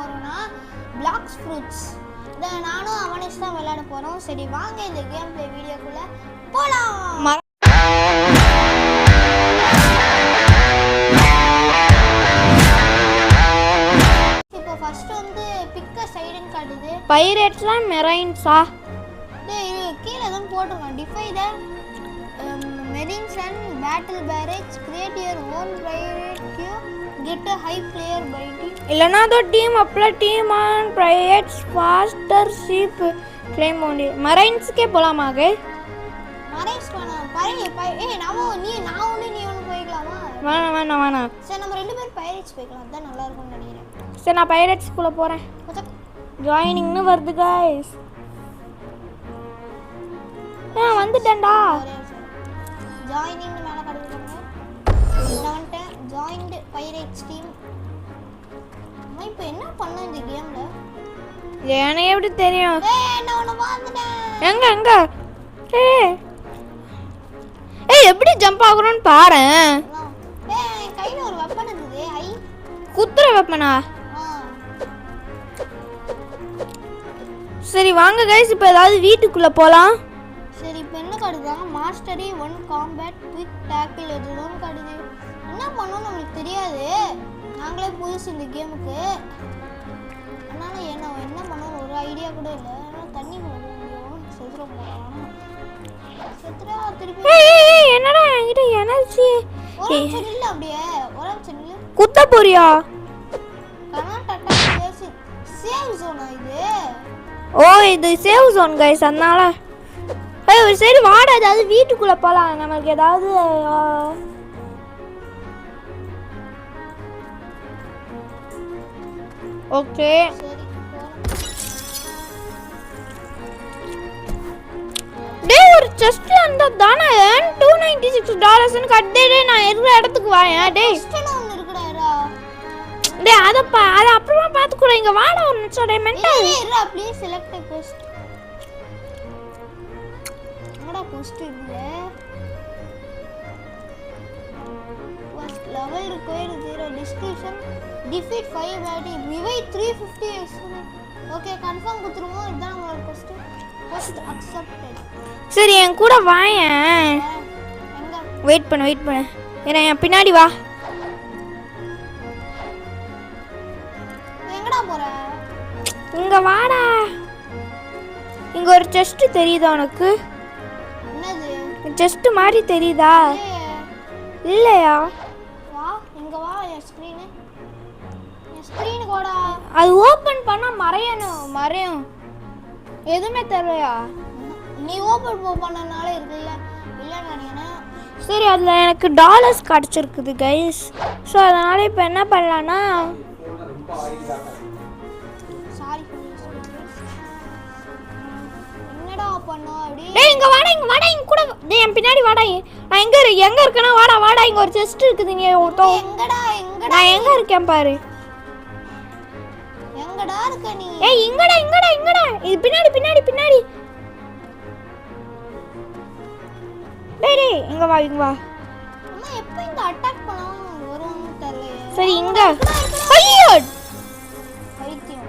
போறோம்னா blocks fruits. இத நானும் அவனிஷ் தான் விளையாட போறோம். சரி வாங்க இந்த கேம் ப்ளே வீடியோக்குள்ள போலாம். இப்போ ஃபர்ஸ்ட் வந்து பிக் அ சைடுன்னு காட்டுது. பைரேட்ஸ்ல மெரைன்ஸா? டேய் கீழ எதுவும் போட்டுருக்கான். Defy the marines and battle barrage, create your own pirate crew, get a high player rating. இல்லனா the team apply team on pirates faster ship claim only. Marines के போலாமா கே? Marines வேணாம். ஏய் நான் ஒன்னு நீ ஒன்னு போய்க்கலாமா? வேணாம். சரி நம்ம ரெண்டு பேரும் பைரேட்ஸ் போய்க்கலாம். அதான் நல்லா இருக்கும்னு நினைக்கிறேன். சரி நான் பைரேட்ஸ் குள்ள போறேன். ஜாயினிங்னு வருது गाइस. வந்துட்டேன்டா. ஜாயினிங் மேல காட்டுங்க. நான் வந்துட்டேன். Joint pirates team. நான் இப்போ என்ன பண்ண இந்த கேம்ல? எனக்கு எப்படி தெரியும்? ஏய் நான் உன்னை பாத்துட்டேன். எங்க ஏய் எப்படி ஜம்ப் ஆகுறோன்னு பாரு. ஏய் கையில ஒரு வெப்பன் இருக்குது. குத்துற வெப்பனா? சரி வாங்க गाइस இப்போ ஏதாவது வீட்டுக்குள்ள போலாம். சரி இப்போ என்ன காட்டுறாங்க? மாஸ்டரி 1 காம்பேட் குயிக் டாக்கிள் எதுவும் காட்டுது. என்ன பண்ணனும் நமக்கு தெரியாது. நாங்களே புதுசு இந்த கேமுக்கு. அதனால என்ன பண்ணனும் ஒரு ஐடியா கூட இல்ல. தண்ணி போடுவோம். செத்துற போறோம். செத்துறா திருப்பி. ஏய் என்னடா என்கிட்ட எனர்ஜி இல்ல அப்படியே ஒரு நிமிஷம் இல்ல. குத்த போறியா? கர்நாடகா சேவ் ஜோனா இது? ஓ இது சேவ் ஜோன் गाइस அதனால. ஏய் சரி வாடா ஏதாவது வீட்டுக்குள்ள போலாம். நமக்கு ஏதாவது ஓகே டேய் ஒரு செஸ்ட் அந்த தானே $296 ன்னு கட்டே. நான் இருக்கிற இடத்துக்கு வாயேன். டேய் செஸ்ட்ல ஒன்னு இருக்குடா. டேய் அத அப்புறமா பாத்துக்குறேன். இங்க வாடா ஒரு நிமிஷம். டேய் மென்டல் இருடா ப்ளீஸ் செலக்ட் a quest. என்னடா quest இல்ல? quest level required 0 description, defeat 5 body, revive 350. Okay confirm குத்துறோம். இதான் நம்மளோட quest accepted. சரி என் கூட வாயேன். எங்க வெயிட் பண்ணு. என் பின்னாடி வா. எங்கடா போற? இங்க வாடா. இங்க ஒரு செஸ்ட் தெரியுதா உனக்கு? என்னது? செஸ்ட் மாதிரி தெரியுதா? இல்லையா? வா இங்க வா. என் ஸ்கிரீன் கோடா. அது ஓபன் பண்ணா மறையும். எதுமே தெரியலையா? நீ ஓபன் பண்ணனால இருக்குல்ல. இல்ல நினைக்கிறேன். சரி அதுல எனக்கு டாலர்ஸ் கிடைச்சிருக்குது गाइस. சோ அதனால இப்போ என்ன பண்ணலாம்னா சாரி என்னடா பண்ணா அப்படி? டேய் இங்க வாடா இங்க கூட. டேய் என் பின்னாடி வாடா. நான் எங்க இருக்கேனா வாடா இங்க ஒரு செஸ்ட் இருக்குது. நீ எங்கடா நான் எங்க இருக்கேன் பாரு. எங்கடா இருக்க நீ? ஏய் இங்கடா இது பின்னாடி. டேய் இங்க வா. அம்மா எப்ப இந்த அட்டாக் பண்ணாம வரும்னு தெரியல. சரி இங்க. ஐயோ பைத்தியம்.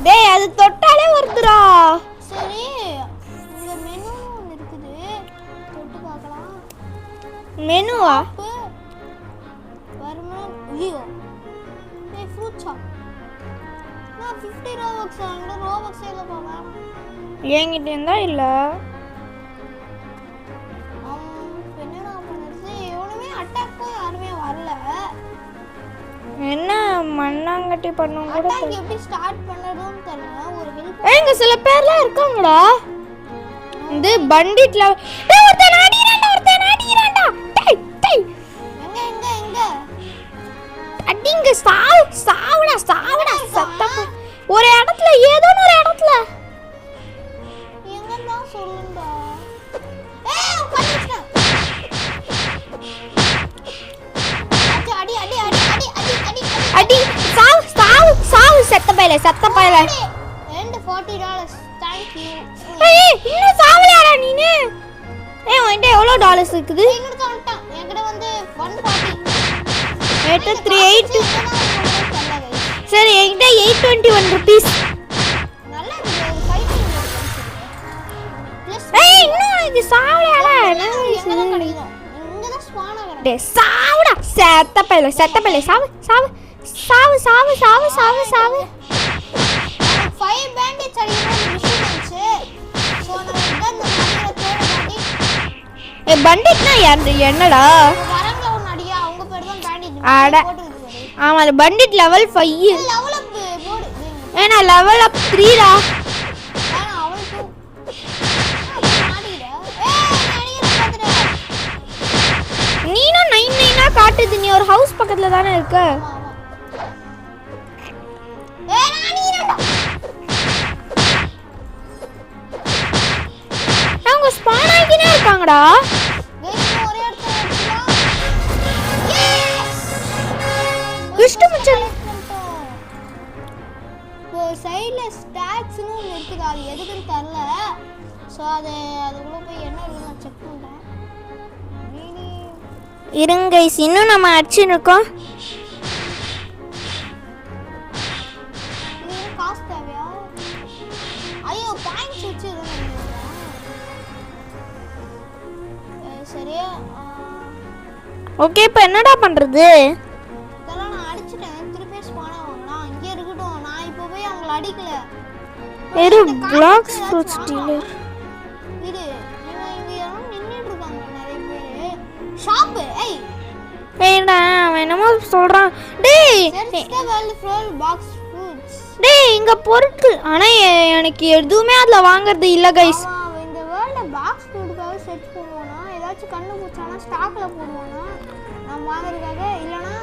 டேய் அது தொட்டாலே வருதுடா. சரி இங்க மெனு இருக்குது. தொட்டு பார்க்கலாம். மெனுவா? வருமா? ஐயோ ஏய் ஃப்ரூட் ஷாப். நான் 50 ரோபக்ஸ் வாங்குறேன். ரோபக்ஸ் இல்ல பாவா. என்கிட்ட இருந்தா இல்ல. என்னடா பண்ணுது? எவனுமே அட்டாக் யாருமே வரல. என்ன மண்ணாங்கட்டி பண்ணனும் கூட அட்டாக் எப்படி ஸ்டார்ட் பண்ணனும்னு தெரியல. ஒரு ஹெல்ப். இங்க சில பேர்லாம் இருக்காங்கடா. இந்த பண்டிட்ல டேய் ஒருத்தன் அடிறான்டா. டேய் எங்க அடிங்க சாவுடா சத்தம். ஒரு இடத்துல ஏதோ ஒரு இடத்துல எங்கடா சொல்லுடா. ஏய் பண்ணிட்டேன். அடி சாவு செத்த பயல. and $40. Thank you. ஏய் இன்னும் சாவலையாடா நீனு? ஏய் உன்கிட்ட எவ்வளவு டாலர்ஸ் இருக்குது? என்கிட்ட வந்துட்டான். என்கிட்ட வந்து 140. என்கிட்ட 380. சரி என்கிட்ட 821 rupees. நல்லா இருக்கு ஒரு ஃபைட்டிங் ப்ளஸ் ஏய் இன்னும் இது சாவலடா. எங்க தான் கிடைக்கும் இங்க தான் ஸ்பான் ஆகுறேன் டேய் சாவுடா. செத்த பையல சாவு சாவு சாவு சாவு சாவு சாவு சாவு. 5 பேண்டேஜ் அடிக்கிற மிஷின் இருந்துச்சு சோ நான் இங்க அந்த மாதிரி தேட மாட்டி ஏய் பண்டிட்னா என்னடா? வரங்கள ஒன்னு அடியா அவங்க பேர் தான் பேண்டேஜ் அட. போட்டுருக்கு ஆமா அது பண்டிட் லெவல் 5. லெவல் அப் போடு ஏனா லெவல் அப் 3 டா. ஆனா அவள் 2 மாடிடா ஏய் நடிகர் பாத்துடா நீனும் 99 காட்டுது. நீ ஒரு ஹவுஸ் பக்கத்துல தானே இருக்க. ஆமா ஏய் நானிடா அவங்க ஸ்பான் ஆகினே இருக்காங்கடா. வெயிட் ஒரே இடத்துல அடிச்சலாம் எஸ் கிஷ்டு மச்சான். இப்போ சைடுல ஸ்டாட்ஸ்னு ஒன்று இருக்குது அது எதுக்குன்னு தெரியல ஸோ அதுக்குள்ள போய் என்ன இருக்குன்னு நான் செக் பண்ணுறேன் இருங்க guys, இன்னும் நம்ம அடிச்சுன்னு இருக்கோம். இது காசு தேவையா ஐயோ பாயிண்ட்ஸ் வச்சு சரியா ஓகே இப்போ என்னடா பண்றது? இதெல்லாம் நான் அடிச்சிட்டேன் திருப்பி ஸ்பான் ஆவாங்களா இங்கே இருக்கட்டும் நான் இப்போ போய் அவங்கள அடிக்கல ஒரு பிளாக்ஸ் ஃப்ரூட்ஸ் டீலர். இது இவன் இங்க யாரும் நின்னுட்டு இருக்காங்க நிறைய பேர் ஷாப் ஏய் ஏண்டா அவன் என்னமோ சொல்றான். டேய் search the world for Blox Fruits டேய் இங்க பொருட்கள் ஆனா எனக்கு எதுவுமே அதுல வாங்குறது இல்ல guys. ஆமா இந்த வேர்ல்ட்ல பாக்ஸ் ஃப்ரூட்காக சர்ச் பண்ணுவானா ஏதாச்சும் கண்ணு பூச்சானா ஸ்டாக்ல போடுவானா நம்ம வாங்குறதுக்காக இல்லனா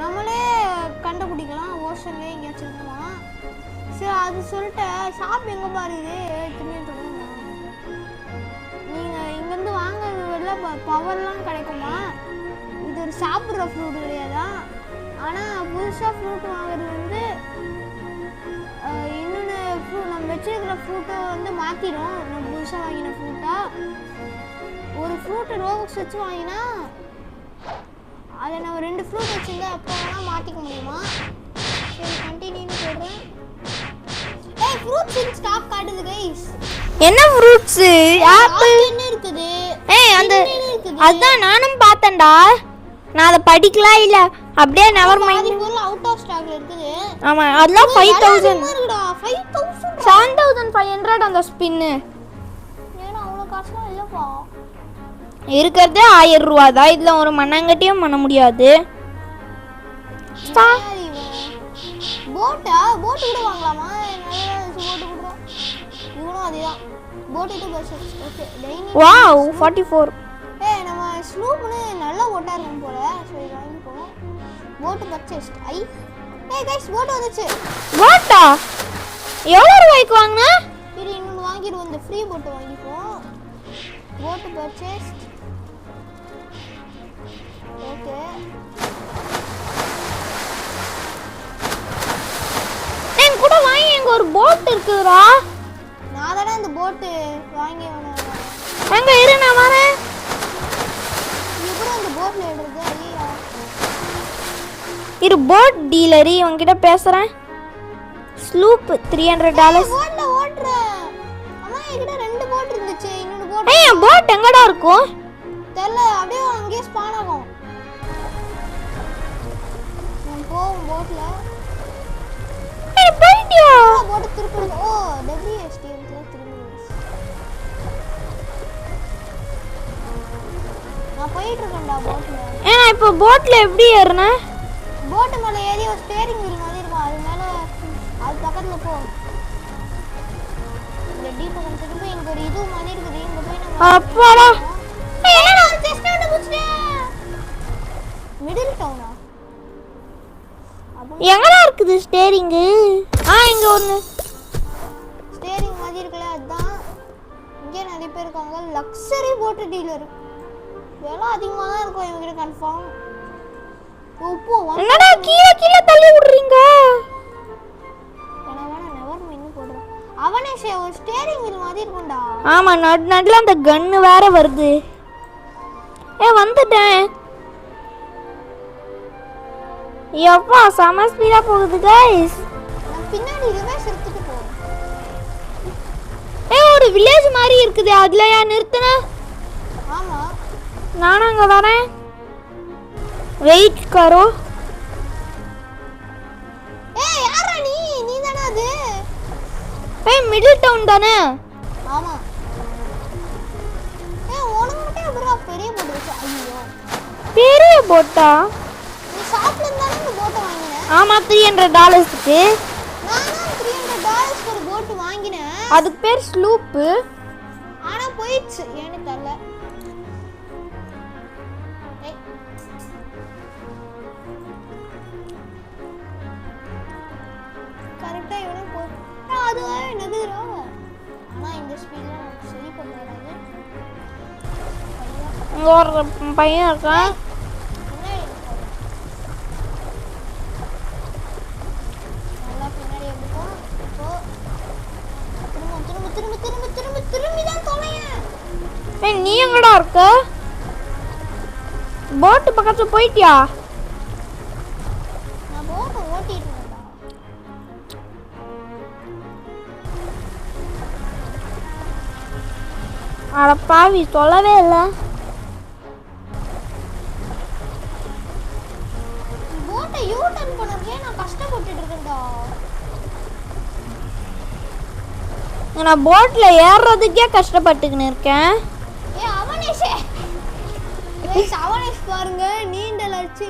நம்மளே கண்டுபிடிக்கலாம் ஓஷன்ல எங்கேயாச்சும் இருக்குமா சரி அது சொல்லிட்டு ஷாப் எங்க பாருது திரும்பி நீங்க இங்க இருந்து வாங்குறது வெளில பவர்லாம் கிடைக்குமா இது ஒரு சாப்பிட்ற ஃப்ரூட் கிடையாதா ஆனால் புதுசாக ஃப்ரூட் வாங்குறது வந்து இன்னொன்று ஃப்ரூட் நம்ம வச்சிருக்கிற ஃப்ரூட்டை வந்து மாற்றிடும் நம்ம புதுசாக வாங்கின ஃப்ரூட்டாக ஒரு ஃப்ரூட்டை ரோபக்ஸ் வச்சு வாங்கினா அதை நம்ம 2 ஃப்ரூட் வச்சுருந்தா அப்போ வேணால் மாற்றிக்க முடியுமா சரி கண்டினியூன்னு சொல்கிறேன் ஏய் ஃப்ரூட்ஸ் இன் ஸ்டாக் காட்டுது கைஸ் என்ன ஃப்ரூட்ஸ்? ஆப்பிள் என்ன இருக்குது ஏய் அந்த அதான் நானும் பார்த்தேன்டா. நான் அதை படிக்கலாம் இல்ல அப்படியே நெவர் மைண்ட். அது பொருள் அவுட் ஆஃப் ஸ்டாக்ல இருக்குது ஆமா அதெல்லாம் 5000 இருக்குடா 5000 7500 அந்த ஸ்பின். ஏன்னா அவ்வளவு காசுலாம் இல்லப்பா இருக்கிறதே 1000 ரூபாய் தான். இதுல ஒரு மண்ணாங்கட்டியும் பண்ண முடியாது. போட்டா போட் கூட வாங்கலாமா நல்ல போட் கூட இவனும் அதேதான் boat to bus okay dining wow 44. ஏய் நம்ம ஸ்லூப்னு நல்ல ஓட்டா இருக்கும் போல சோ இது வாங்கிப்போம் போட் பர்ச்சேஸ் ஐ ஏய் गाइस போட் வந்துச்சு போட்டா எவ்வளவு ரூபாய்க்கு வாங்குனா? இது இன்னொன்னு வாங்கிடுவோம் இந்த ஃப்ரீ போட் வாங்கிப்போம் போட் பர்ச்சேஸ் ஓகே என் கூட வாங்கி எங்க ஒரு போட் இருக்குடா. நான் தான இந்த போட் வாங்கி எங்க இரு நான் வரேன். இப்போ அந்த போட்ல எடுறது ஐயா இரு போட் டீலர் இவங்கிட்ட பேசுறேன். ஸ்லூப் $300. போட்ல ஓட்ற அம்மா என்கிட்ட 2 போட் இருந்துச்சு இன்னொரு போட் ஏய் போட் எங்கடா இருக்கும்? தெரியல அப்படியே அங்கேயே ஸ்பான் ஆகும் நான் போவோம் போட்ல ஏய் போய்டியா? போட் திருப்பி ஓ WSTMல திரும்பி நான் போயிட்டு இருக்கேன்டா போட்ல ஏன்னா இப்போ போட்ல எப்படி ஏறுன? போட் மேல ஏறி ஒரு ஸ்டீரிங் வீல் மாதிரி இருக்கும் அது மேல அது பக்கத்துல போ இந்த டி பக்கம் திரும்பி இங்க ஒரு இது மாதிரி இருக்குது இங்க போய் நம்ம அப்பாடா ஏய் என்னடா செஸ்ட் அவுட் புடிச்சேன் மிடில் டவுனா எங்கடா இருக்குது ஸ்டீரிங்? இங்க ஒன்னு ஸ்டீரிங் மாதிரி இருக்குல அதான் இங்க நிறைய பேர் இருக்காங்க லக்ஸரி போட் டீலர் விலை அதிகமா தான் இருக்கும் இவங்க கிட்ட கன்ஃபார்ம் உப்பு என்னடா கீழ தள்ளி விடுறீங்க? வேணா நெவர் மைண்ட் போடுறேன் அவனே ஒரு ஸ்டீரிங் வீல் மாதிரி இருக்கும்டா ஆமா நடுல அந்த கன்னு வேற வருது. வந்துட்டேன். எப்பா செம ஸ்பீடா போகுது கைஸ். நான் பின்னாடி ரிவர்ஸ் எடுத்துட்டு போறேன். ஒரு வில்லேஜ் மாதிரி இருக்குது, அதுல ஏன் நிறுத்தின? ஆமா நானும் அங்க வரேன். வெயிட் கரோ. யாரா நீ? நீ தானே அது? மிடில் டவுன் தானே? ஆமா. உனக்கு மட்டும் எப்படிடா பெரிய போட் வச்சு? ஐயோ பெரிய போட்டா? நீ ஷாப்ல இருந்தானே இந்த போட்டை வாங்கின? ஆமா $300க்கு. நானும் $300 ஒரு போட் வாங்கினேன். அதுக்கு பேர் ஸ்லூப்பு. ஆனா போயிடுச்சு ஏன்னு தெரியல. கரெக்டா இவனே போ. அதுவே நகுதுறா. ஆனா இந்த ஸ்பீட்ல நமக்கு சரி பண்ண வராது. இங்க ஒரு பையன் இருக்கான். நல்லா பின்னாடி எப்படி போ. இப்போ திரும்ப திரும்ப திரும்ப திரும்ப திரும்ப திரும்பி தான் தொலையேன். நீ எங்கடா இருக்க? போட்டு பக்கத்துல போயிட்டியா? நான் போட்டை ஓட்டிட்டு இருந்தேன்டா. அட பாவி சொல்லவே இல்லை. போட்டை யூ டர்ன் பண்ணறதுக்கே நான் கஷ்டப்பட்டுட்டு இருக்கேன்டா. நான் போட்ல ஏறுறதுக்கே கஷ்டப்பட்டுக்கின்னு இருக்கேன். அவனேஷ் பாருங்க நீண்டல் அடிச்சு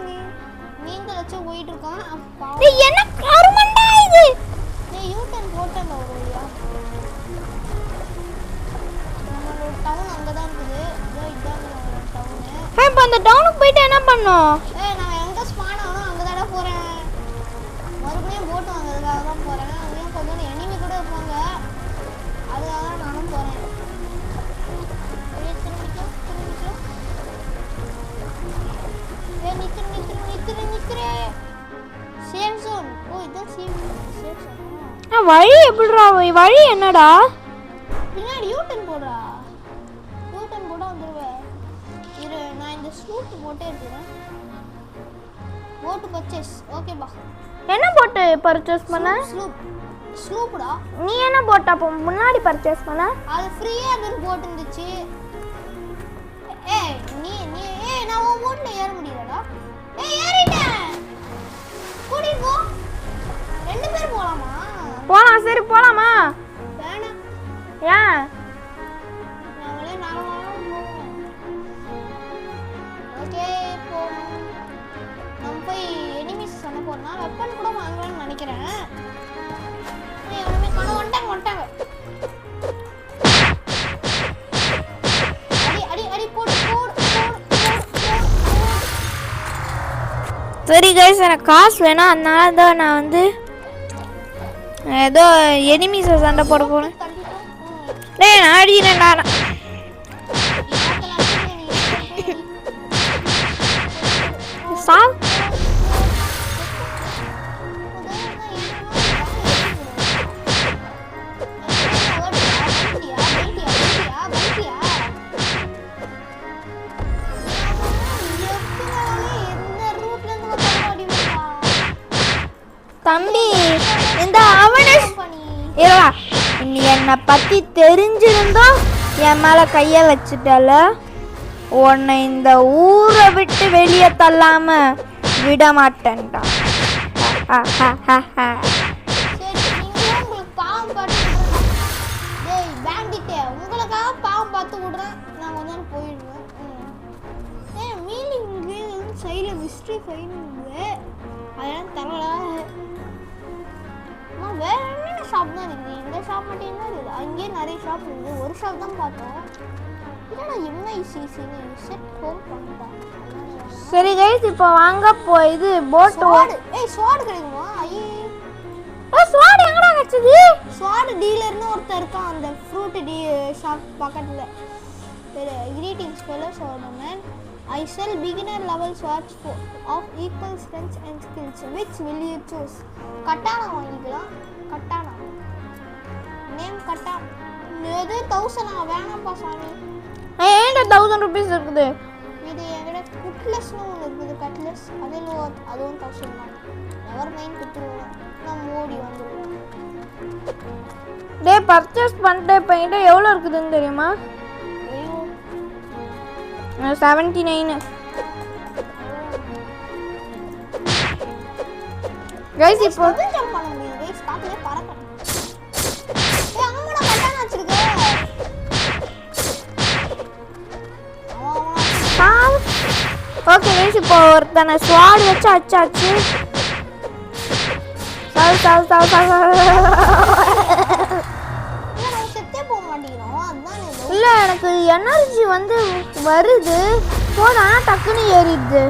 போயிட்டு இருக்கான். என்ன கருமண்டா இது? யூ டர்ன் போட்டேன்டா ஒரு வழியா. நம்மளோட டவுன் அங்கதான் இருக்குது. இதான் டவுனு. இப்போ அந்த டவுனுக்கு போயிட்டு என்ன பண்ணோம்? நான் எங்க ஸ்பான் ஆகணும் அங்கதானே போறேன். மறுபடியும் போட்டு வாங்குறதுக்காக தான் போறேன். அங்கேயும் கொஞ்சம் எனிமி கூட இருப்பாங்க, அதுக்காக தான் நானும் போறேன். Safe zone. ஓ இதான் சேஃப் ஜோன். வழி எப்படிடா? வழி என்னடா? பின்னாடி யூ டர்ன் போடுறா. யூ டர்ன் போட வந்துருவேன். இரு நான் இந்த ஸ்லூப் போட்டே எடுத்துறேன். Boat purchase. ஓகே பா. என்ன போட்டு பர்ச்சேஸ் பண்ண? ஸ்லூப்டா. நீ என்ன போட் அப்ப முன்னாடி பர்ச்சேஸ் பண்ண? அது ஃப்ரீயா அது போட் இருந்துச்சு. நீ நான் உன் போட்ல ஏற முடியலடா. ஏறிட்டேன். கூட்டிட்டு போ. 2 பேர் போலாமா? போலாம். சரி போலாமா? வேணாம். ஏன்? நாங்களே நார்மலா போவோம். ஓகே போவோம். நம்ம போய் எனிமீஸ் சண்டை போடலாம். வெப்பன் கூட வாங்கலாம்னு நினைக்கிறேன். எவனுமே காணோம். வந்துட்டாங்க. அடி போடு. சரி கைஸ், எனக்கு காசு வேணும், அதனால தான் நான் வந்து ஏதோ எனிமீஸை சண்டை போட போகிறேன். டேய் நான் அடிக்கிறேன்டா. சாவ். தம்பி இந்த அவனேஷ் இல்லா, நீ என்னை பற்றி தெரிஞ்சிருந்தோம் என் மேலே கையை வச்சுட்டல, உன்னை இந்த ஊரை விட்டு வெளியே தள்ளாம விட மாட்டேன்டா. உங்களுக்காக பாவம் பார்த்து விடுறேன். நான் கொஞ்ச நேரம் போயிடுவேன். மீனிங் சைடில் மிஸ்ட்ரி ஃபைன் அதெல்லாம் தரல. வேற என்னென்ன ஷாப் தான் இருக்குது? இந்த ஷாப் மட்டும் தான் இருக்குது. அங்கேயே நிறைய ஷாப் இருக்குது. ஒரு ஷாப் தான் பார்த்தோம். இல்லைடா எம்ஐசிசின்னு செட் ஹோம் பண்ணிட்டான். சரி கைஸ், இப்போ வாங்க இது போட். ஸ்வாட் கிடைக்குமா? ஐயே ஸ்வாட் எங்கடா கிடைச்சது? ஸ்வாட் டீலர்னு ஒருத்தர் இருக்கான் அந்த ஃப்ரூட் ஷாப் பக்கத்தில். greetings fellows ornament. I sell beginner level swords of equal strength and skills. Which will you choose? கட்டானா வாங்கிக்கலாம். கட்டானா நேம் கட்டா. எது 1000 வேணாம்பா சாமி. ஏன்டா 1000 ரூபீஸ் இருக்குது? இது என்கிட்ட குட்லெஸ்னு ஒன்று இருக்குது கட்லெஸ் அதில் அதுவும் 1000 தான். நெவர் மைண்ட் கொடுத்துருவோம். நம்ம ஓடி வந்துடுவோம். டே பர்ச்சேஸ் பண்ணிட்டேன். இப்போ என்கிட்ட எவ்வளோ இருக்குதுன்னு தெரியுமா? ஐயோ 79. கைஸ் இப்போ ஜம்ப் பண்ண முடியும் கைஸ். காத்துலயே பறக்க. ஏய் அங்கடா கட்டான வச்சிருக்க. ஓகே கைஸ் இப்போ ஒருத்தனை ஸ்வாட் வச்சு அச்சாச்சு. இல்லை எனக்கு எனர்ஜி வந்து வருது போனா டக்குன்னு ஏறிடுது.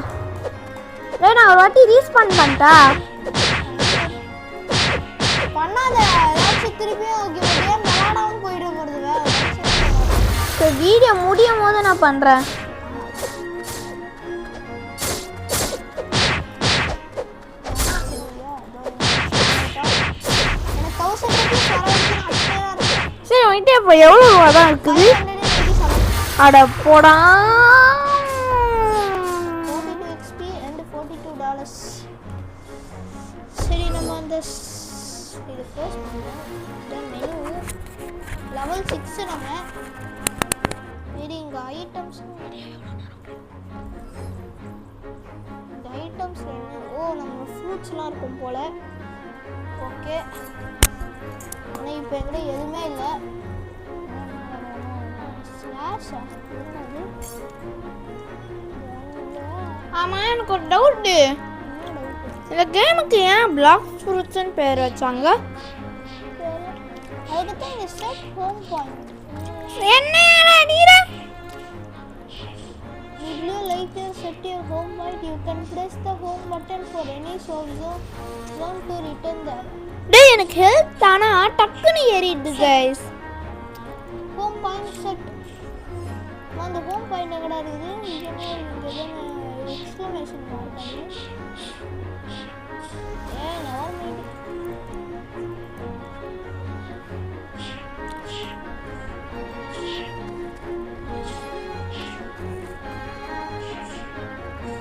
நான் ஒரு வாட்டி ரீஸ்பான் பண்ணிட்டா பண்ணாத. ஏதாச்சும் திருப்பியும் கேம் விளையாடாம போயிட போறது. சரி வீடியோ முடியும் போது நான் பண்ணுறேன். சரி வந்துட்டு இப்போ எவ்வளோ ரூபா தான் இருக்குது? அட போடா. $42 சரி நம்ம அந்த இது க்ளோஸ் பண்ணுவோம். மெனு லெவல் 6 நம்ம சரி இங்கே ஐட்டம்ஸ் இந்த ஐட்டம்ஸ் என்ன? ஓ நம்ம ஃப்ரூட்ஸ்லாம் இருக்கும் போல். ஓகே ஆனால் இப்போ எங்கிட்ட எதுவுமே இல்லை. ஸ்லாஷா என்னது? ஆமாம் எனக்கு ஒரு டவுட்டு. இந்த கேமுக்கு ஏன் பிளாக் ஃப்ரூட்ஸ்னு பேர் வச்சாங்க? அதுக்கு தான் இந்த செட் ஹோம் பாயிண்ட். என்ன நீரா? If you like to set your home point, you can press the home button for any zone to return there. டேய் எனக்கு ஹெல்ப் தானா டக்குன்னு ஏறிடுது கைஸ். Home point set. அந்த ஹோம் பாயிண்ட் எங்கடா இருக்குது? இங்கே எக்ஸ்க்ளமேஷன் மார்க் பண்ணி நெவர் மைண்ட்.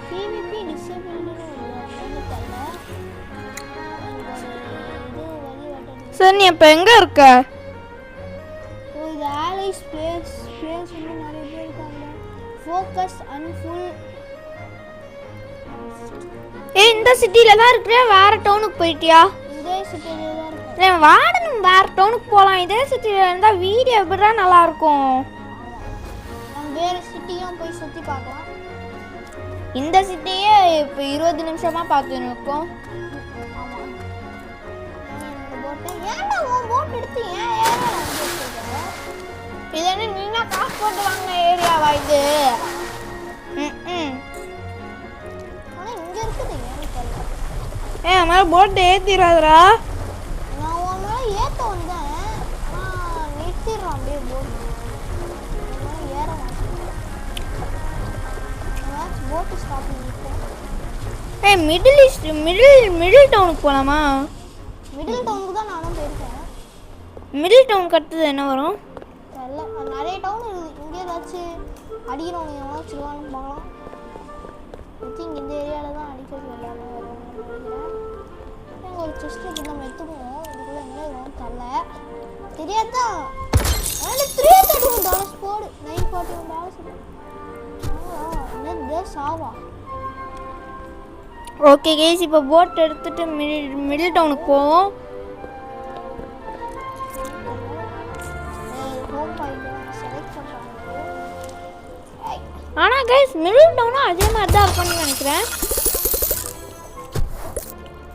PvP டிசேபிள்னு தரல. சரி நீ இப்போ எங்கே இருக்க? இது ஆலைஸ் பிளேஸ் வந்து நிறைய பேர் இருக்காங்க. ஃபோக்கஸ் அன்ஃபுல். இந்த சிட்டில தான் இருக்கிற வேற டவுனுக்கு போயிட்டியா? இதே சிட்டில தான் இருக்கேன். வாடணும் வேற டவுனுக்கு போகலாம். இதே சிட்டில இருந்தால் வீடியோ எப்படிடா நல்லா இருக்கும். நம்ம வேற சிட்டியும் போய் சுற்றி பார்க்கலாம். இந்த சிட்டியே இப்போ 20 நிமிஷமா பார்த்துன்னு இருக்கோம். ஆமாம் ஏன்டா உன் போட் எடுத்து ஏன் ஏரியா இது என்ன நீனா காசு போட்டு வாங்கின ஏரியாவா இது? ஆனால் இங்கே இருக்குது ஏன்னு தெரியல. என் மேலே போட்டு ஏற்றிடாதரா. நான் உன் மேலே ஏற்ற வந்தேன். ஆனால் நிறுத்திடுறான் அப்படியே போட்டு. ஏற மாட்டேன். போட்டு ஸ்டாப் பண்ணிட்டேன். மிடில் டவுனுக்கு போகலாமா? மிடில் டவுனுக்கு தான் நானும் போயிருக்கேன். மிடில் டவுனுக்கு அடுத்தது என்ன வரும்? தெரியல. நிறைய டவுன் இருக்குது. இங்கே ஏதாச்சும் அடிக்கிறவங்க ஏதாச்சும் பார்க்கலாம். ஐ திங்க் இந்த ஏரியாவில் தான் அடிக்கிறது எல்லாமே வருவாங்கன்னு நினைக்கிறேன். எங்கள் ஒரு செஸ்ட் இருக்குது நம்ம எடுத்துக்குவோம். இதுக்குள்ளே எங்கே வருவோம் தெரில. தெரியாதான். அதனால் $331 போடு. $941 என்னது சாவா? ஓகே கேஸ் இப்போ போட் எடுத்துட்டு மிடில் டவுனுக்கு போவோம். ஆனால் கைஸ் மிடில் டவுனும் அதே மாதிரி தான் இருக்கும்னு நினைக்கிறேன்.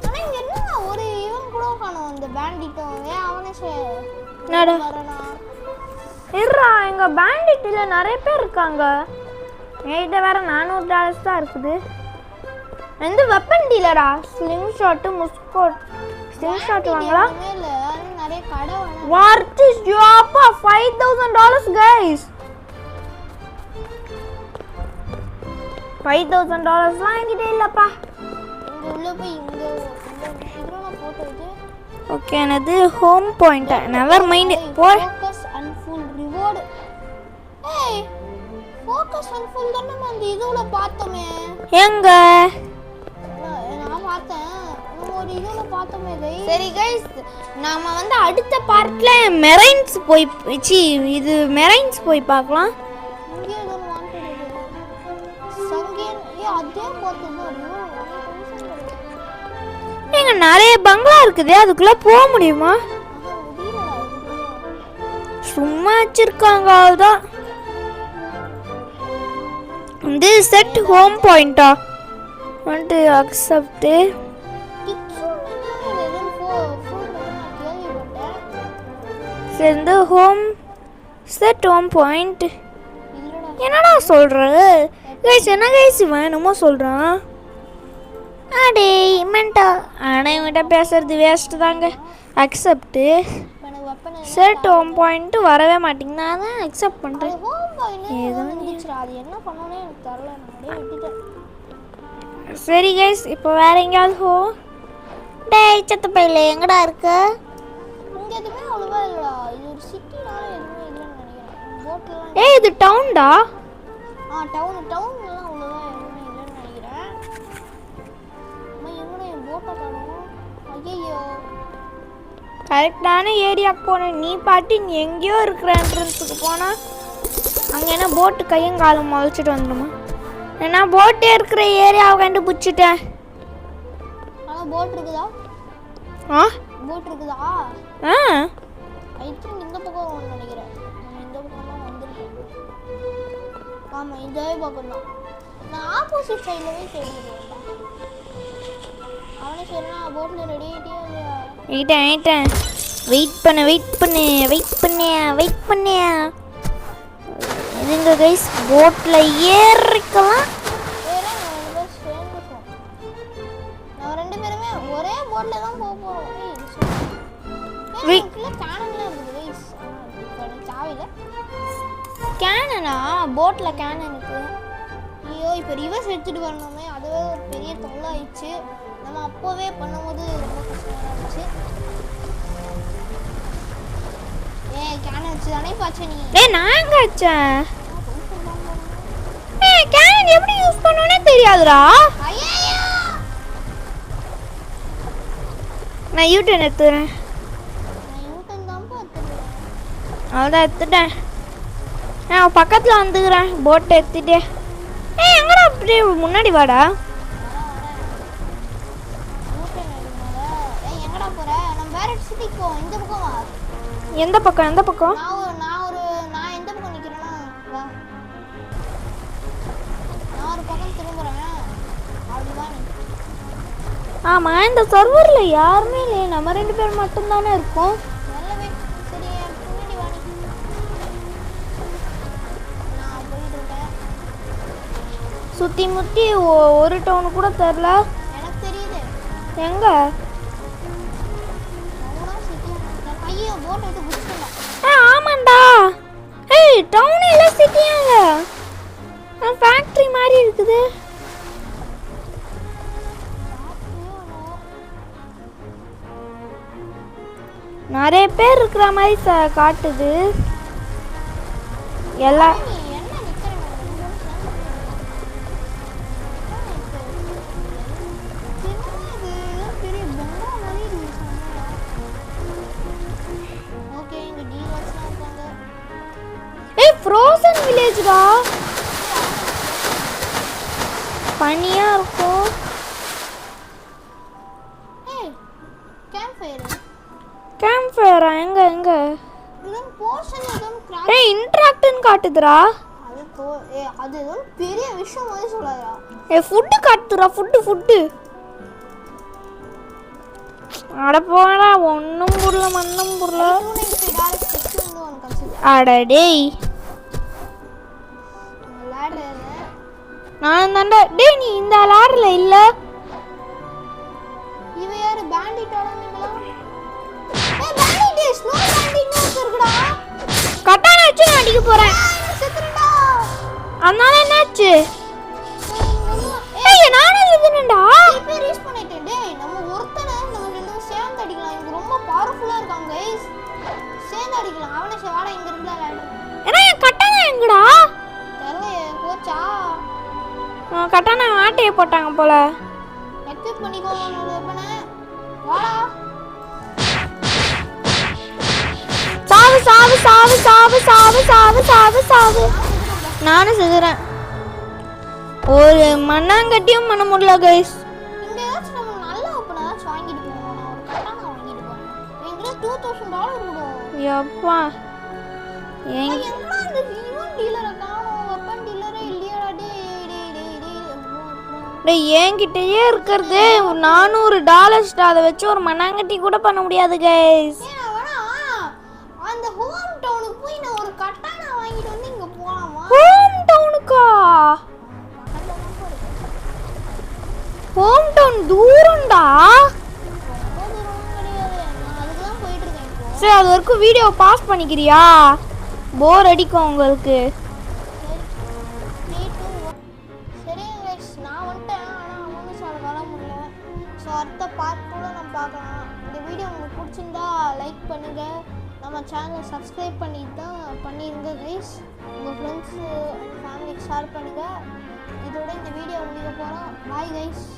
ஆனால் இங்கே என்ன ஒரு இவன் கூட காணும் அந்த பேண்டிட்டும். ஏன் அவனே இருறா எங்கள் பேண்டிட்டில் நிறைய பேர் இருக்காங்க. என்கிட்ட வேற $400 தான் இருக்குது. எந்த வெப்பன் டீலரா? Slingshot musket slingshot வாங்கலாம். நிறைய கடை வாட் இஸ் யோப்பா $5000 கைஸ். $5000 என்கிட்ட இல்லப்பா. இங்க உள்ள போய் இங்க இதெல்லாம் போட்டு வச்சு. ஓகே எனது home point never mind. Focus and full reward. ஏய் ஃபோக்கஸ் அண்ட் ஃபுல் தான நம்ம அந்த இதுல பார்த்தோமே. எங்க நான் பார்த்தேன். நம்ம ஒரு இதுல பார்த்தோமே गाइस. சரி गाइस, நாம வந்து அடுத்த பார்ட்ல மெரைன்ஸ் போய் இது மெரைன்ஸ் போய் பார்க்கலாம். இங்க ஏதோ வாண்டட் சங்கேன் அதே பார்த்தோம். எங்க நிறைய பங்களா இருக்குது, அதுக்குள்ள போக முடியுமா? சும்மா வச்சிருக்காங்க அதான். இது செட் ஹோம் பாயிண்டா want to accept இந்த ஹோம் செட் ஹோம் பாயிண்ட் என்னடா சொல்ற गाइस? என்ன गाइस வேணுமோ சொல்றான். அடே இமெண்டா அனைவட்ட பேசுறது வேஸ்ட் தாங்க. அக்செப்ட் செட் ஹோம் பாயிண்ட் வரவே மாட்டேங்குது. நான் தான் அக்செப்ட் பண்றேன். ஏதோ அது என்ன பண்ணனே எனக்கு தெரியல. நான் அப்படியே விட்டுட்டேன். சரி गाइस, இப்போ வேற எங்கயாவது போ. டேய் சத்த பையில எங்கடா இருக்க? இங்க எதுமே அவ்வளவா இல்லடா. இது ஒரு சிட்டினால எதுமே இல்லன்னு நினைக்கிறேன். போட்லாம் ஏய் இது டவுன்டா. டவுன்லாம் அவ்வளவா எதுமே இல்லன்னு நினைக்கிறேன். அம்மா எங்கடா என் போட்ட காணோம்? ஐயோ கரெக்டான ஏரியாக்கு போனேன். நீ பாட்டி நீ எங்கேயோ இருக்கிற என்ட்ரன்ஸுக்கு போனா அங்கே என்ன போட்டு கையும் காலும் முளைச்சிட்டு வந்துடுமா? ஏன்னா போட்டே இருக்கிற ஏரியாவை கண்டுபிடிச்சிட்டேன். ஆனா போட் இருக்குதா? ஆ போட் இருக்குதா? ஆ ஐ திங்க் இந்த பக்கம் வரும்னு நினைக்கிறேன். நம்ம இந்த பக்கம் தான் வந்திருக்கோம். ஆமா இந்த பக்கம் தான். நான் ஆப்போசிட் சைடுல போய் தேடிடுறேன். அவனே சொன்னா போட்ல ரெடி ஆயிட்டியா இல்லையா? வெயிட்டேன் வெயிட் பண்ணு. இதுங்க கைஸ் போட்ல ஏறிக்கலாம். நம்ம ரெண்டு பேருமே ஒரே போட்ல தான் போக போறோம். கேனன்ல இருக்குது கைஸ். சாவில கேனனா போட்ல கேனனுக்கு. ஐயோ இப்போ ரிவர்ஸ் எடுத்துட்டு வரணுமே, அதுவே ஒரு பெரிய தொல்லை ஆயிடுச்சு. நம்ம அப்போவே பண்ணும்போது ரொம்ப கஷ்டமாக இருந்துச்சு. கேனன் வச்சு தானே பாச்ச நீ? நாங்க வச்சேன். கேனன் எப்படி யூஸ் பண்ணனும்னே தெரியாதுடா. ஐயோ நான் யூட்டன் எடுத்துறேன். நான் யூட்டன் தான் பார்த்துட்டேன். அதான் எடுத்துட்டேன். நான் பக்கத்துல வந்துக்கிறேன் போட் எடுத்துட்டு. எங்கடா அப்படியே முன்னாடி வாடா. எங்கடா போற? நம்ம வேற சிட்டிக்கு போவோம். இந்த பக்கம் வா. எந்த பக்கம்? நான் எந்த பக்கம் நிக்கிறேன்னா வா. நான் ஒரு பக்கம் திரும்புறேன். அப்படி வா நீ. ஆமா இந்த சர்வர்ல யாருமே இல்லை, நம்ம ரெண்டு பேர் மட்டும் தானே இருக்கோம். நல்லவே சரி பின்னாடி வா நீ. நான் போயிட்டு இருக்கேன். சுத்தி முத்தி ஒரு டவுன் கூட தெரியல. எனக்கு தெரியுது. எங்க? ஐயோ போட் எடுத்து குடிச்சிட்டேன். ஆமாண்டா. ஏய் டவுன் இல்ல சிட்டியா இல்ல, ஃபேக்டரி மாதிரி இருக்குது. நிறைய பேர் இருக்கிற மாதிரி காட்டுது. எல்லா ஃப்ரோசன் வில்லேஜ்டா. பனியா இருக்கும். ஏய் கேம்ப் ஃபயரா? எங்க இதன் போர்ஷன் ஏதோ கிராஷ். ஏய் இன்டராக்ட்னு காட்டுதுடா. அது ஏதோ பெரிய விஷயம் மாதிரி சொல்றாரா. ஃபுட் காட்டுதுடா. ஃபுட் அட போடா. ஒண்ணும் புரியல மண்ணும் புரியல. அட டேய் நான் தான்டா. டேய் நீ இந்த லாடர்ல இல்ல. இவ யாரு? பேண்டிட் ஆடுறீங்களா? ஏய் பேண்டிட் ஸ்னோ பேண்டிட்னு இருக்குடா. கட்டான வச்சு நான் அடிக்க போறேன். செத்துறடா. அதனால என்னாச்சு? ஏய் நானே இதுனடா. இப்போ ரீச் பண்ணிட்டேன். டேய் நம்ம ஒருத்தனை நம்ம ரெண்டு பேரும் சேர்ந்து அடிக்கலாம். இவங்க ரொம்ப பவர்ஃபுல்லா இருக்காங்க गाइस. சேர்ந்து அடிக்கலாம். அவனே வாடா இங்க இருந்தா லாடர். ஏன்னா கட்டான எங்கடா? தெரியல. சண்டையை போட்டாங்க போல. எக்யூப் பண்ணிக்கோங்க என்னோட வெப்பனை. வாடா. சாவு சாவு சாவு சாவு சாவு சாவு சாவு சாவு. நானும் செதுறேன். ஒரு மண்ணாங்கட்டியும் பண்ண முடியல கைஸ். இந்த ஏதாச்சும் நம்ம நல்ல வெப்பனை ஏதாச்சும் வாங்கிட்டு போவோம். நான் ஒரு கட்டான வாங்கிட்டு போறேன். என்கிட்ட $2000 விடும். எப்பா எங்கடா இந்த ஈவன் டீலரை காணோம்? வெப்பன் டீலரே இல்லையாடா? டேய் என்கிட்டயே இருக்கிறது $400. அதை வச்சு ஒரு மண்ணாங்கட்டி கூட பண்ண முடியாது கைஸ். ஏன் வேணா அந்த ஹோம் டவுனுக்கு போய் நான் ஒரு கட்டான வாங்கிட்டு வந்து இங்க போலாமா? ஹோம் டவுனுக்கா? ஹோம் டவுன் தூரம்டா. ரொம்ப தூரம் கிடையாது. நான் அதுக்கு தான் போயிட்டு இருக்கேன் இப்போ. சரி அது வரைக்கும் வீடியோ பாஸ் பண்ணிக்கிறியா? போர் அடிக்கும் உங்களுக்கு. சரி கைஸ், நான் வந்துட்டேன். ஆனால் அவனும் சொல்ல வர முடியல. ஸோ அடுத்த பார்ட் கூட நம்ம பார்க்கலாம். இந்த வீடியோ உங்களுக்கு பிடிச்சிருந்தா லைக் பண்ணுங்கள். நம்ம சேனலை சப்ஸ்கிரைப் பண்ணிடுங்க கைஸ். உங்கள் ஃப்ரெண்ட்ஸு ஃபேமிலிக்கு ஷேர் பண்ணுங்கள். இதோட இந்த வீடியோ முடிக்க போகிறோம். Bye guys.